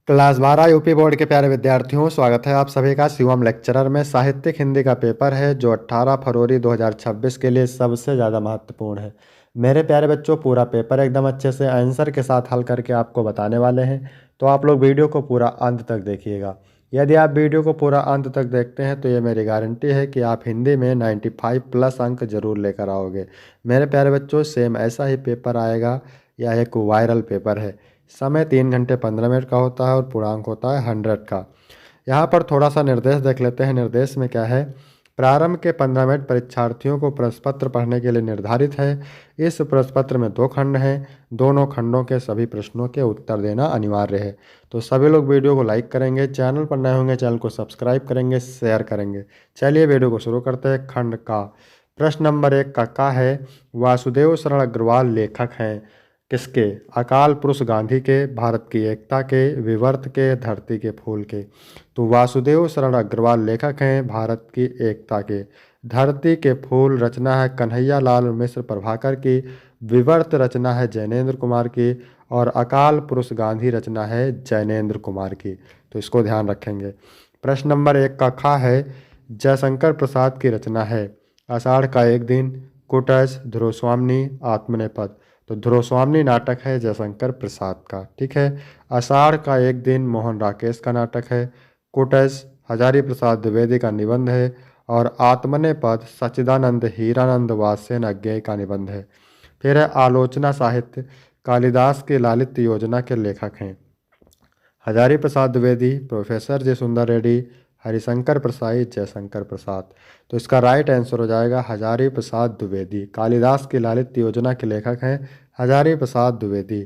Class 12 UP board के प्यारे विद्यार्थियों, स्वागत है आप सभी का शिवम लेक्चरर में। साहित्यिक हिंदी का पेपर है जो 18 फरवरी 2026 के लिए सबसे ज़्यादा महत्वपूर्ण है। मेरे प्यारे बच्चों, पूरा पेपर एकदम अच्छे से आंसर के साथ हल करके आपको बताने वाले हैं, तो आप लोग वीडियो को पूरा अंत तक देखिएगा। यदि आप वीडियो को पूरा अंत तक देखते हैं तो ये मेरी गारंटी है कि आप हिंदी में 95 प्लस अंक जरूर लेकर आओगे। मेरे प्यारे बच्चों, सेम ऐसा ही पेपर आएगा। यह एक वायरल पेपर है। समय 3 घंटे 15 मिनट का होता है और पूर्णांक होता है 100 का। यहाँ पर थोड़ा सा निर्देश देख लेते हैं। निर्देश में क्या है? प्रारंभ के 15 मिनट परीक्षार्थियों को प्रश्न पत्र पढ़ने के लिए निर्धारित है। इस प्रश्न पत्र में 2 खंड हैं। दोनों खंडों के सभी प्रश्नों के उत्तर देना अनिवार्य है। तो सभी लोग वीडियो को लाइक करेंगे, चैनल पर नए होंगे चैनल को सब्सक्राइब करेंगे, शेयर करेंगे। चलिए वीडियो को शुरू करते हैं। खंड का प्रश्न नंबर 1 का है, वासुदेव शरण अग्रवाल लेखक हैं किसके? अकाल पुरुष गांधी के, भारत की एकता के, विवर्त के, धरती के फूल के। तो वासुदेव शरण अग्रवाल लेखक हैं भारत की एकता के। धरती के फूल रचना है कन्हैया लाल मिश्र प्रभाकर की। विवर्त रचना है जैनेन्द्र कुमार की। और अकाल पुरुष गांधी रचना है जैनेन्द्र कुमार की। तो इसको ध्यान रखेंगे। प्रश्न नंबर 1 का खा है, जयशंकर प्रसाद की रचना है। आषाढ़ का एक दिन, कुटज, ध्रुवस्वामिनी, आत्मनेपद। तो ध्रुवस्वामिनी नाटक है जयशंकर प्रसाद का। ठीक है। आषाढ़ का एक दिन मोहन राकेश का नाटक है। कुटज हजारी प्रसाद द्विवेदी का निबंध है। और आत्मनेपद सच्चिदानंद हीरानंद वात्स्ययन अज्ञेय का निबंध है। फिर है आलोचना साहित्य, कालिदास की लालित्य योजना के लेखक हैं हजारी प्रसाद द्विवेदी, प्रोफेसर जे सुंदर रेड्डी, हरिशंकर प्रसाद, जयशंकर प्रसाद। तो इसका राइट आंसर हो जाएगा हजारी प्रसाद द्विवेदी। कालिदास की लालित्य योजना के लेखक हैं हजारी प्रसाद द्विवेदी।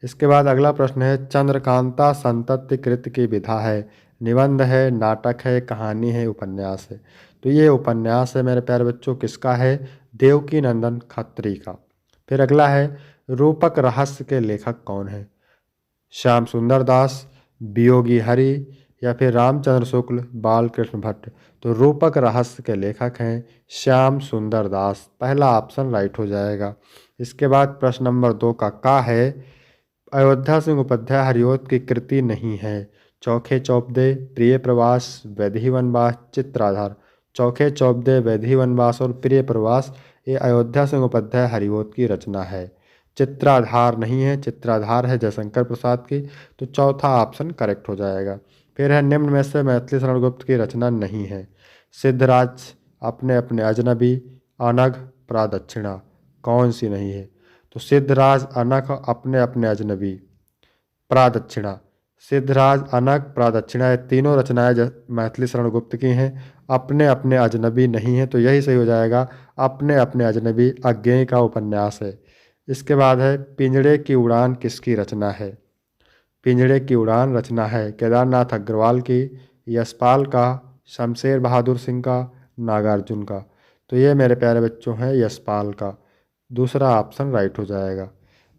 इसके बाद अगला प्रश्न है, चंद्रकांता संतत्य कृत की विधा है। निबंध है, नाटक है, कहानी है, उपन्यास है। तो ये उपन्यास है मेरे प्यारे बच्चों। किसका है? देवकी नंदन खत्री का। फिर अगला है, रूपक रहस्य के लेखक कौन है? श्याम सुंदर दास, वियोगी हरि, या फिर रामचंद्र शुक्ल, बालकृष्ण भट्ट। तो रूपक रहस्य के लेखक हैं श्याम सुंदर दास। पहला ऑप्शन राइट हो जाएगा। इसके बाद प्रश्न नंबर 2 का है, अयोध्या सिंह उपाध्याय हरिओत की कृति नहीं है। चौखे चौपदे, प्रिय प्रवास, वैदेही वनवास, चित्राधार। चौखे चौपदे, वैदेही वनवास और प्रिय प्रवास ये अयोध्या सिंह उपाध्याय हरिओत की रचना है। चित्राधार नहीं है, चित्राधार है जयशंकर प्रसाद की। तो चौथा ऑप्शन करेक्ट हो जाएगा। फिर है, निम्न में से मैथिली शरण गुप्त की रचना नहीं है। सिद्धराज, अपने अपने अजनबी, अनघ, प्रादक्षिणा। कौन सी नहीं है? तो सिद्धराज, अनघ, अपने अपने अजनबी, प्रादक्षिणा। सिद्धराज, अनघ, प्रादक्षिणा ये तीनों रचनाएं मैथिली शरण गुप्त की हैं। अपने अपने अजनबी नहीं है, तो यही सही हो जाएगा। अपने अपने अजनबी अज्ञेय का उपन्यास है। इसके बाद है, पिंजड़े की उड़ान किसकी रचना है? पिंजड़े की उड़ान रचना है केदारनाथ अग्रवाल की, यशपाल का, शमशेर बहादुर सिंह का, नागार्जुन का। तो ये मेरे प्यारे बच्चों हैं यशपाल का। दूसरा ऑप्शन राइट हो जाएगा।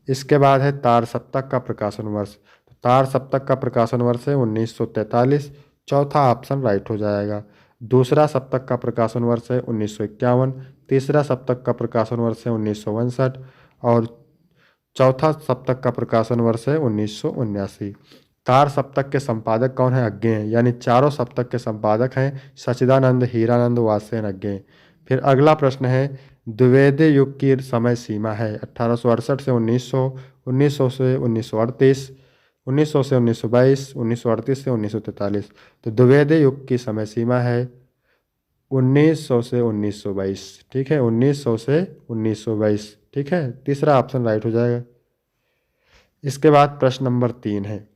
इसके बाद है, तार सप्तक का प्रकाशन वर्ष। तो तार सप्तक का प्रकाशन वर्ष है 1943। चौथा ऑप्शन राइट हो जाएगा। दूसरा सप्तक का प्रकाशन वर्ष है 1951। तीसरा सप्तक का प्रकाशन वर्ष है 1962। और चौथा सप्तक का प्रकाशन वर्ष है 1979। तार सप्तक के संपादक कौन है? अज्ञेय। यानी चारों सप्तक के संपादक हैं सच्चिदानंद हीरानंद वात्स्ययन अज्ञेय। फिर अगला प्रश्न है, द्विवेदी युग की समय सीमा है 1868 से 1900, 1900 से 1938, 1900 से 1922, 1938 से 1943। तो द्विवेदी युग की समय सीमा है 1900 से 1922। ठीक है, 1900 से 1922। ठीक है, तीसरा ऑप्शन राइट हो जाएगा। इसके बाद प्रश्न नंबर 3 है,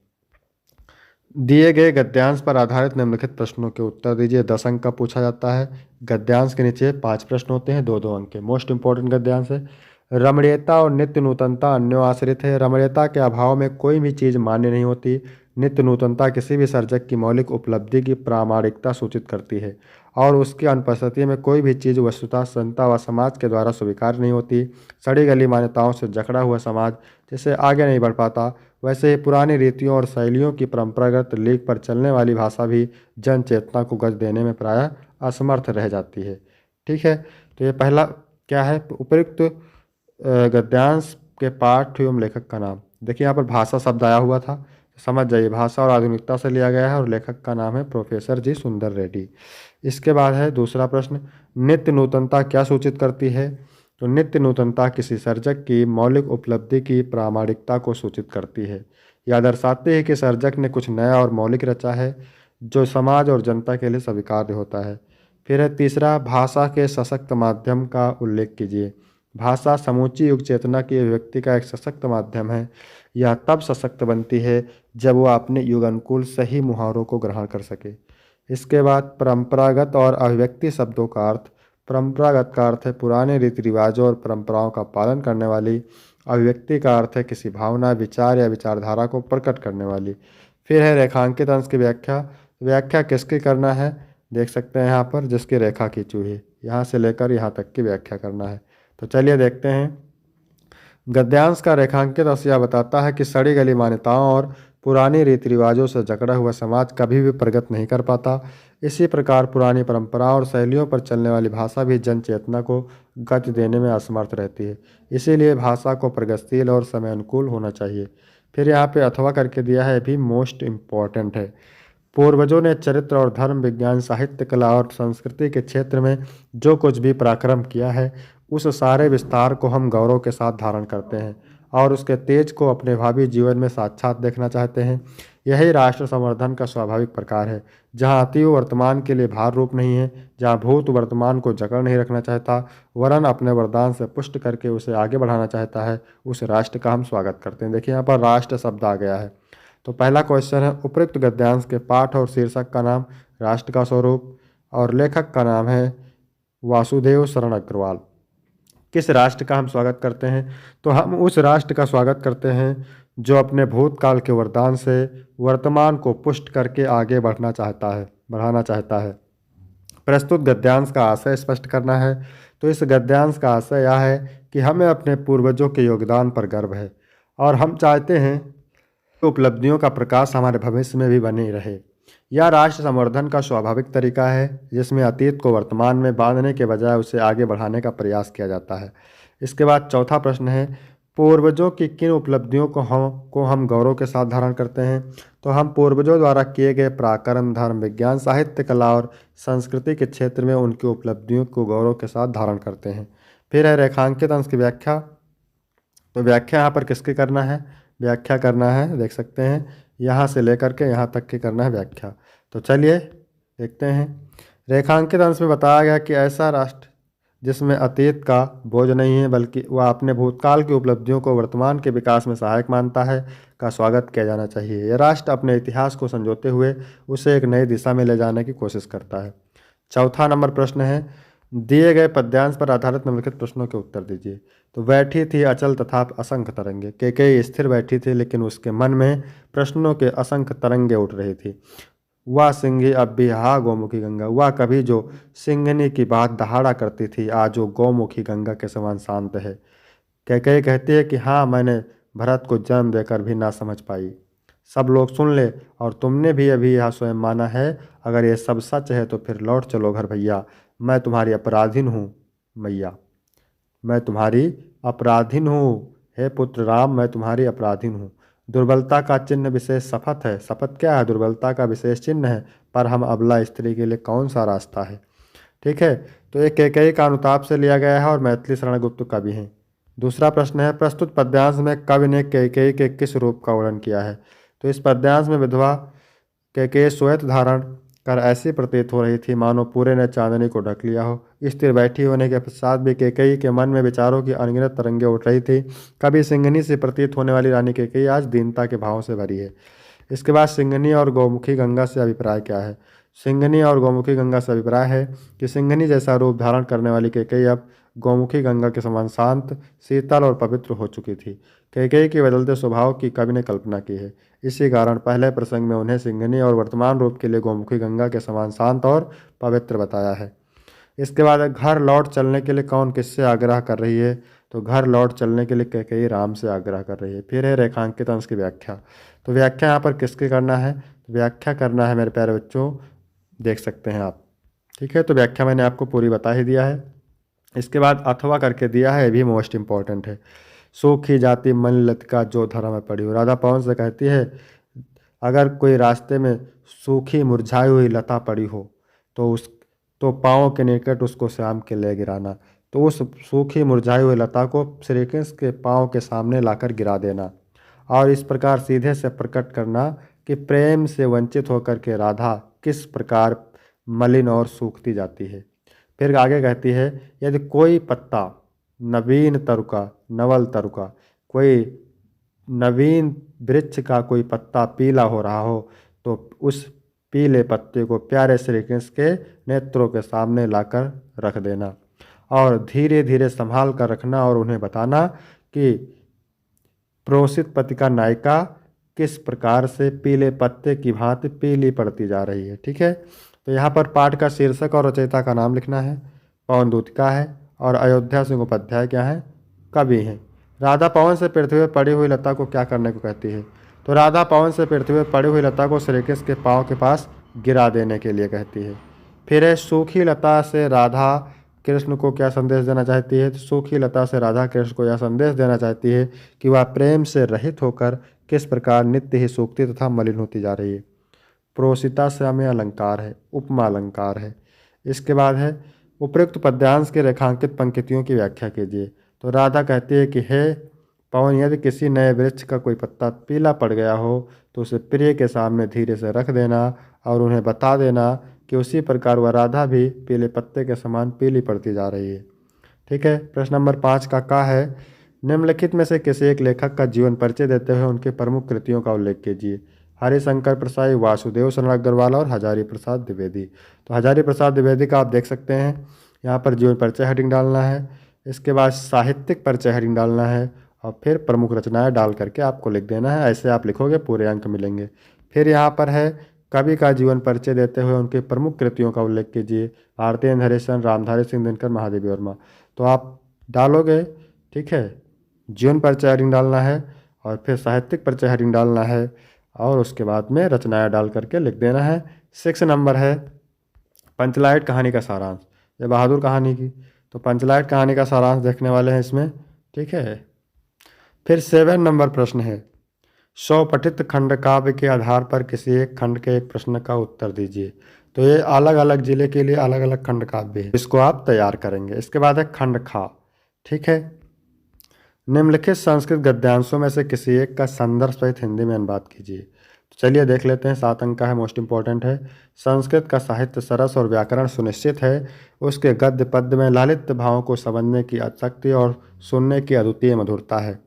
दिए गए गद्यांश पर आधारित निम्नलिखित प्रश्नों के उत्तर दीजिए। 10 अंक का पूछा जाता है। गद्यांश के नीचे 5 प्रश्न होते हैं, 2-2 अंक के। मोस्ट इंपॉर्टेंट गद्यांश है, रमणीयता और नित्य नूतनता अन्योआश्रित है। रमणीयता के अभाव में कोई भी चीज़ मान्य नहीं होती। नित्य नूतनता किसी भी सर्जक की मौलिक उपलब्धि की प्रामाणिकता सूचित करती है और उसकी अनुपस्थिति में कोई भी चीज़ वस्तुतः संता व समाज के द्वारा स्वीकार नहीं होती। सड़ी गली मान्यताओं से जकड़ा हुआ समाज जैसे आगे नहीं बढ़ पाता, वैसे ही पुरानी रीतियों और शैलियों की परंपरागत लीक पर चलने वाली भाषा भी जन चेतना को गति देने में प्रायः असमर्थ रह जाती है। ठीक है, तो ये पहला क्या है? उपयुक्त गद्यांश के पाठ एवं लेखक का नाम। देखिए यहाँ पर भाषा शब्द आया हुआ था, समझ जाइए, भाषा और आधुनिकता से लिया गया है और लेखक का नाम है प्रोफेसर जी सुंदर रेड्डी। इसके बाद है दूसरा प्रश्न, नित्य नूतनता क्या सूचित करती है? तो नित्य नूतनता किसी सर्जक की मौलिक उपलब्धि की प्रामाणिकता को सूचित करती है। यह दर्शाती है कि सर्जक ने कुछ नया और मौलिक रचा है जो समाज और जनता के लिए स्वीकार्य होता है। फिर है तीसरा, भाषा के सशक्त माध्यम का उल्लेख कीजिए। भाषा समूची युग चेतना की अभिव्यक्ति का एक सशक्त माध्यम है। यह तब सशक्त बनती है जब वह अपने युग अनुकूल सही मुहावरों को ग्रहण कर सके। इसके बाद परंपरागत और अभिव्यक्ति शब्दों का अर्थ। परंपरागत का अर्थ है पुराने रीति रिवाजों और परंपराओं का पालन करने वाली। अभिव्यक्ति का अर्थ है किसी भावना, विचार या विचारधारा को प्रकट करने वाली। फिर है रेखांकित अंश की व्याख्या। व्याख्या किसकी करना है? देख सकते हैं यहाँ पर, जिसकी रेखा खींची हुई है, यहाँ से लेकर यहाँ तक की व्याख्या करना है। तो चलिए देखते हैं। गद्यांश का रेखांकित अंश यह बताता है कि सड़ी गली मान्यताओं और पुरानी रीति रिवाजों से जकड़ा हुआ समाज कभी भी प्रगति नहीं कर पाता। इसी प्रकार पुरानी परंपराओं और शैलियों पर चलने वाली भाषा भी जन चेतना को गति देने में असमर्थ रहती है। इसीलिए भाषा को प्रगतिशील और समय अनुकूल होना चाहिए। फिर यहाँ पे अथवा करके दिया है, भी मोस्ट इम्पॉर्टेंट है। पूर्वजों ने चरित्र और धर्म, विज्ञान, साहित्य, कला और संस्कृति के क्षेत्र में जो कुछ भी पराक्रम किया है, उस सारे विस्तार को हम गौरव के साथ धारण करते हैं और उसके तेज को अपने भावी जीवन में साक्षात देखना चाहते हैं। यही राष्ट्र संवर्धन का स्वाभाविक प्रकार है, जहाँ अतीव वर्तमान के लिए भार रूप नहीं है, जहाँ भूत वर्तमान को जकड़ नहीं रखना चाहता, वरन अपने वरदान से पुष्ट करके उसे आगे बढ़ाना चाहता है, उस राष्ट्र का हम स्वागत करते हैं। देखिए यहाँ पर राष्ट्र शब्द आ गया है। तो पहला क्वेश्चन है, उपयुक्त गद्यांश के पाठ और शीर्षक का नाम, राष्ट्र का स्वरूप, और लेखक का नाम है वासुदेव शरण अग्रवाल। किस राष्ट्र का हम स्वागत करते हैं? तो हम उस राष्ट्र का स्वागत करते हैं जो अपने भूतकाल के वरदान से वर्तमान को पुष्ट करके आगे बढ़ाना चाहता है। प्रस्तुत गद्यांश का आशय स्पष्ट करना है। तो इस गद्यांश का आशय यह है कि हमें अपने पूर्वजों के योगदान पर गर्व है और हम चाहते हैं कि उपलब्धियों का प्रकाश हमारे भविष्य में भी बने रहे। यह राष्ट्र संवर्धन का स्वाभाविक तरीका है, जिसमें अतीत को वर्तमान में बांधने के बजाय उसे आगे बढ़ाने का प्रयास किया जाता है। इसके बाद चौथा प्रश्न है, पूर्वजों की किन उपलब्धियों को हम गौरव के साथ धारण करते हैं? तो हम पूर्वजों द्वारा किए गए पराक्रम, धर्म, विज्ञान, साहित्य, कला और संस्कृति के क्षेत्र में उनकी उपलब्धियों को गौरव के साथ धारण करते हैं। फिर है रेखांकित अंश की व्याख्या। तो व्याख्या यहाँ पर किसकी करना है? व्याख्या करना है, देख सकते हैं, यहाँ से लेकर के यहाँ तक की करना है व्याख्या। तो चलिए देखते हैं। रेखांकित अंश में बताया गया कि ऐसा राष्ट्र जिसमें अतीत का बोझ नहीं है, बल्कि वह अपने भूतकाल की उपलब्धियों को वर्तमान के विकास में सहायक मानता है, का स्वागत किया जाना चाहिए। यह राष्ट्र अपने इतिहास को संजोते हुए उसे एक नई दिशा में ले जाने की कोशिश करता है। चौथा नंबर प्रश्न है, दिए गए पद्यांश पर आधारित निम्नलिखित प्रश्नों के उत्तर दीजिए। तो बैठी थी अचल तथा असंख्य तरंगे। कैकेयी स्थिर बैठी थी, लेकिन उसके मन में प्रश्नों के असंख्य तरंगे उठ रही थी। वह सिंही अब भी हा गौमुखी गंगा। वह कभी जो सिंहनी की बात दहाड़ा करती थी, आज वो गौमुखी गंगा के समान शांत है। कैकेयी कहती है कि हाँ, मैंने भरत को जन्म देकर भी ना समझ पाई। सब लोग सुन ले, और तुमने भी अभी यह स्वयं माना है। अगर ये सब सच है तो फिर लौट चलो घर भैया। मैं तुम्हारी अपराधीन हूँ मैया, मैं तुम्हारी अपराधीन हूँ। हे पुत्र राम, मैं तुम्हारी अपराधीन हूँ। दुर्बलता का चिन्ह विशेष शपथ है। शपथ क्या है? दुर्बलता का विशेष चिन्ह है। पर हम अबला स्त्री के लिए कौन सा रास्ता है? ठीक है, तो एक कैकेयी का अनुताप से लिया गया है और मैथिली शरण गुप्त कवि हैं। दूसरा प्रश्न है, प्रस्तुत पद्यांश में कवि ने कैकेयी के किस रूप का वर्णन किया है? तो इस पद्यांश में विधवा कैकेयी श्वेत धारण कर ऐसी प्रतीत हो रही थी मानो पूरे ने चांदनी को ढक लिया हो। स्थिर बैठी होने के पश्चात भी कैकेयी के मन में विचारों की अनगिनत तरंगे उठ रही थी। कभी सिंहनी से प्रतीत होने वाली रानी कैकेयी आज दीनता के भावों से भरी है। इसके बाद सिंहनी और गौमुखी गंगा से अभिप्राय क्या है? सिंहनी और गौमुखी गंगा से अभिप्राय है कि सिंहनी जैसा रूप धारण करने वाली कैकेयी अब गौमुखी गंगा के समान शांत, शीतल और पवित्र हो चुकी थी। कैकेयी के बदलते स्वभाव की कवि ने कल्पना की है। इसी कारण पहले प्रसंग में उन्हें सिंहनी और वर्तमान रूप के लिए गौमुखी गंगा के समान शांत और पवित्र बताया है। इसके बाद घर लौट चलने के लिए कौन किससे आग्रह कर रही है? तो घर लौट चलने के लिए कैकेयी राम से आग्रह कर रही है। फिर है रेखांकित अंश की व्याख्या। तो व्याख्या यहाँ पर किसकी करना है? व्याख्या करना है मेरे प्यारे बच्चों, देख सकते हैं आप। ठीक है, तो व्याख्या मैंने आपको पूरी बता ही दिया है। इसके बाद अथवा करके दिया है, ये भी मोस्ट इंपॉर्टेंट है। सूखी जाति मन लतिका जो धर्म में पड़ी हो। राधा पवन से कहती है, अगर कोई रास्ते में सूखी मुरझाई हुई लता पड़ी हो तो उस तो पाँव के निकट उसको श्याम के ले गिराना। तो उस सूखी मुरझाई हुई लता को श्री कृष्ण के पाँव के सामने लाकर गिरा देना और इस प्रकार सीधे से प्रकट करना कि प्रेम से वंचित होकर के राधा किस प्रकार मलिन और सूखती जाती है। फिर आगे कहती है, यदि कोई पत्ता नवीन तरुका नवल तरुका कोई नवीन वृक्ष का कोई पत्ता पीला हो रहा हो तो उस पीले पत्ते को प्यारे श्री कृष्ण के नेत्रों के सामने लाकर रख देना और धीरे धीरे संभाल कर रखना और उन्हें बताना कि प्रोसित पत्रिका नायिका किस प्रकार से पीले पत्ते की भांति पीली पड़ती जा रही है। ठीक है, तो यहाँ पर पाठ का शीर्षक और रचयिता का नाम लिखना है। पवन दूतिका है और अयोध्या सिंह उपाध्याय क्या है, कवि हैं। राधा पवन से पृथ्वी पर पड़ी हुई लता को क्या करने को कहती है, तो राधा पवन से पृथ्वी पर पड़ी हुई लता को श्री कृष्ण के पाँव के पास गिरा देने के लिए कहती है। फिर है सूखी लता से राधा कृष्ण को क्या संदेश देना चाहती है, तो सूखी लता से राधा कृष्ण को यह संदेश देना चाहती है कि वह प्रेम से रहित होकर किस प्रकार नित्य ही सूखती तथा मलिन होती जा रही है। प्रोसिता समय अलंकार है, उपमा अलंकार है। इसके बाद है उपयुक्त पद्यांश के रेखांकित पंक्तियों की व्याख्या कीजिए। तो राधा कहती है कि हे पवन, यदि किसी नए वृक्ष का कोई पत्ता पीला पड़ गया हो तो उसे प्रिय के सामने धीरे से रख देना और उन्हें बता देना कि उसी प्रकार वह राधा भी पीले पत्ते के समान पीली पड़ती जा रही है। ठीक है, प्रश्न नंबर 5 का है, निम्नलिखित में से किसी एक लेखक का जीवन परिचय देते हुए उनके प्रमुख कृतियों का उल्लेख कीजिए। हरिशंकर प्रसाई, वासुदेव शरण अग्रवाल और हजारी प्रसाद द्विवेदी। तो हजारी प्रसाद द्विवेदी का आप देख सकते हैं, यहाँ पर जीवन परिचय हेडिंग डालना है, इसके बाद साहित्यिक परिचय हेडिंग डालना है और फिर प्रमुख रचनाएं डाल करके आपको लिख देना है। ऐसे आप लिखोगे पूरे अंक मिलेंगे। फिर यहाँ पर है कवि का जीवन परिचय देते हुए उनके प्रमुख कृतियों का उल्लेख कीजिए। भारतेंद्र हरिश्चंद्र, रामधारी सिंह दिनकर, महादेवी वर्मा। तो आप डालोगे, ठीक है, जीवन परिचय हेडिंग डालना है और फिर साहित्यिक परिचय हेडिंग डालना है और उसके बाद में रचनाएं डाल करके लिख देना है। 6 नंबर है पंचलाइट कहानी का सारांश, ये बहादुर कहानी की। तो पंचलाइट कहानी का सारांश देखने वाले हैं इसमें। ठीक है, फिर 7 नंबर प्रश्न है, 100 पठित खंड काव्य के आधार पर किसी एक खंड के एक प्रश्न का उत्तर दीजिए। तो ये अलग अलग जिले के लिए अलग अलग खंड काव्य है, इसको आप तैयार करेंगे। इसके बाद है खंड खा। ठीक है, निम्नलिखित संस्कृत गद्यांशों में से किसी एक का संदर्भ सहित हिंदी में अनुवाद कीजिए। तो चलिए देख लेते हैं। 7 अंक का है, मोस्ट इंपॉर्टेंट है। संस्कृत का साहित्य सरस और व्याकरण सुनिश्चित है। उसके गद्य पद्य में लालित्य भावों को समझने की आसक्ति और सुनने की अद्वितीय मधुरता है।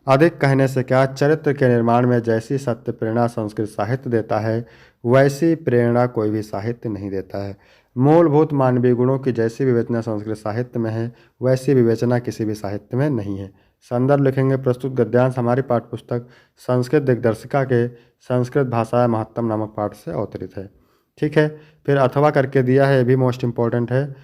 अधिक कहने से क्या, चरित्र के निर्माण में जैसी सत्य प्रेरणा संस्कृत साहित्य देता है वैसी प्रेरणा कोई भी साहित्य नहीं देता है। मूलभूत मानवीय गुणों की जैसी विवेचना संस्कृत साहित्य में है वैसी विवेचना किसी भी साहित्य में नहीं है। संदर्भ लिखेंगे, प्रस्तुत गद्यांश हमारी पाठ्यपुस्तक संस्कृत दिग्दर्शिका के संस्कृत भाषा महत्तम नामक पाठ से अवतरित है। ठीक है, फिर अथवा करके दिया है, ये भी मोस्ट इंपॉर्टेंट है।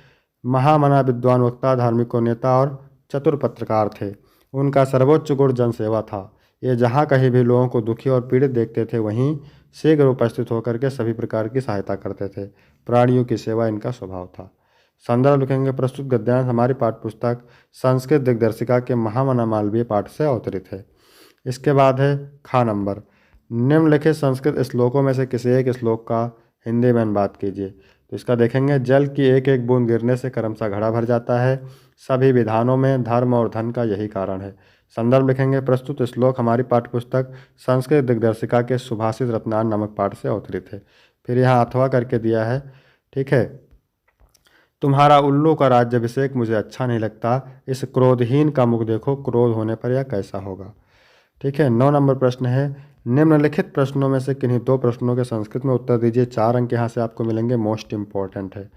महामना विद्वान वक्ता, धार्मिक नेता और चतुर पत्रकार थे। उनका सर्वोच्च गुण जनसेवा था। ये जहाँ कहीं भी लोगों को दुखी और पीड़ित देखते थे वहीं शीघ्र उपस्थित होकर के सभी प्रकार की सहायता करते थे। प्राणियों की सेवा इनका स्वभाव था। संदर्भ लिखेंगे, प्रस्तुत गद्यांश हमारी पाठ्यपुस्तक संस्कृत दिग्दर्शिका के महामना मालवीय पाठ से अवतरित है। इसके बाद है खा नंबर, निम्नलिखित संस्कृत श्लोकों में से किसी एक श्लोक का हिंदी में अनुवाद कीजिए। तो इसका देखेंगे, जल की एक एक बूंद गिरने से क्रमशः घड़ा भर जाता है। सभी विधानों में धर्म और धन का यही कारण है। संदर्भ लिखेंगे, प्रस्तुत श्लोक हमारी पाठ्यपुस्तक संस्कृत दिग्दर्शिका के सुभाषित रत्नान नामक पाठ से अवतरित है। फिर यहाँ अथवा करके दिया है। ठीक है, तुम्हारा उल्लू का राज्याभिषेक मुझे अच्छा नहीं लगता। इस क्रोधहीन का मुख देखो, क्रोध होने पर यह कैसा होगा। ठीक है, 9 नंबर प्रश्न है, निम्नलिखित प्रश्नों में से किन्हीं 2 प्रश्नों के संस्कृत में उत्तर दीजिए। 4 अंक यहाँ से आपको मिलेंगे, मोस्ट इंपॉर्टेंट है।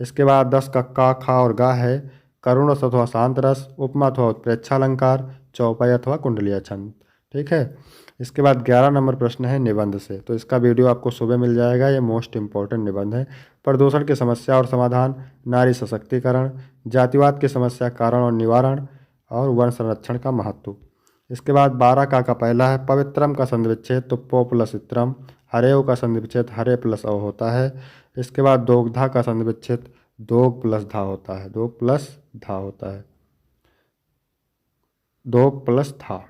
इसके बाद 10 का का, खा और गा है, करुण रस अथवा शांत रस, उपमा अथवा उत्प्रेक्षालंकार, चौपाई अथवा कुंडलिया छंद। ठीक है, इसके बाद 11 नंबर प्रश्न है निबंध से। तो इसका वीडियो आपको सुबह मिल जाएगा, ये मोस्ट इंपॉर्टेंट निबंध है। प्रदूषण की समस्या और समाधान, नारी सशक्तिकरण, जातिवाद की समस्या कारण और निवारण और वन संरक्षण का महत्व। इसके बाद 12 का पहला है, पवित्रम का संधि विच्छेद तो पो प्लस इत्रम, हरेव का संधि विच्छेद हरे प्लस अव होता है। इसके बाद दोग्धा का संधि विच्छेद दोग प्लस धा होता है, दोग प्लस धा होता है, दोग प्लस था।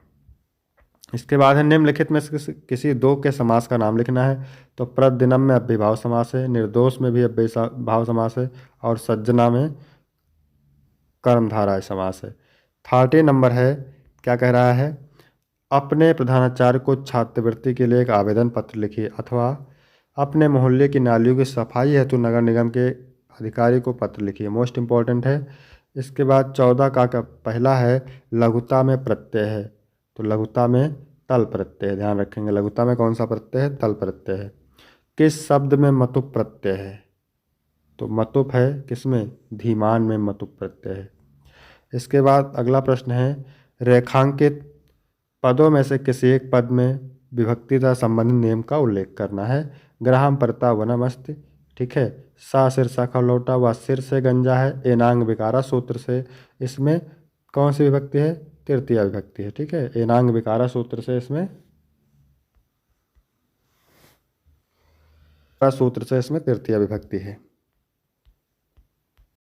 इसके बाद है निम्नलिखित में से किसी दो के समास का नाम लिखना है। तो प्रद्दिनम में अव्ययीभाव समास है, निर्दोष में भी अव्ययीभाव समास है, और सज्जना में कर्मधारय समास है। 30 नंबर है, क्या कह रहा है, अपने प्रधानाचार्य को छात्रवृत्ति के लिए एक आवेदन पत्र लिखिए, अथवा अपने मोहल्ले की नालियों की सफाई हेतु नगर निगम के अधिकारी को पत्र लिखिए। मोस्ट इम्पॉर्टेंट है। इसके बाद 14 का पहला है, लघुता में प्रत्यय है। तो लघुता में तल प्रत्यय है, ध्यान रखेंगे। लघुता में कौन सा प्रत्यय है? तल प्रत्यय है। किस शब्द में मतुप प्रत्यय है? तो मतुप है किसमें? धीमान में मतुप प्रत्यय है। इसके बाद अगला प्रश्न है, रेखांकित पदों में से किसी एक पद में विभक्तिता संबंधी नियम का उल्लेख करना है। ग्राहम परता वनमस्ति, ठीक है। सा सिर सा खलौटा, वह सिर से गंजा है। एनांग विकारा सूत्र से, इसमें कौन सी विभक्ति है? तृतीया विभक्ति है, ठीक है। एनांग विकारा सूत्र से इसमें तृतीया विभक्ति है।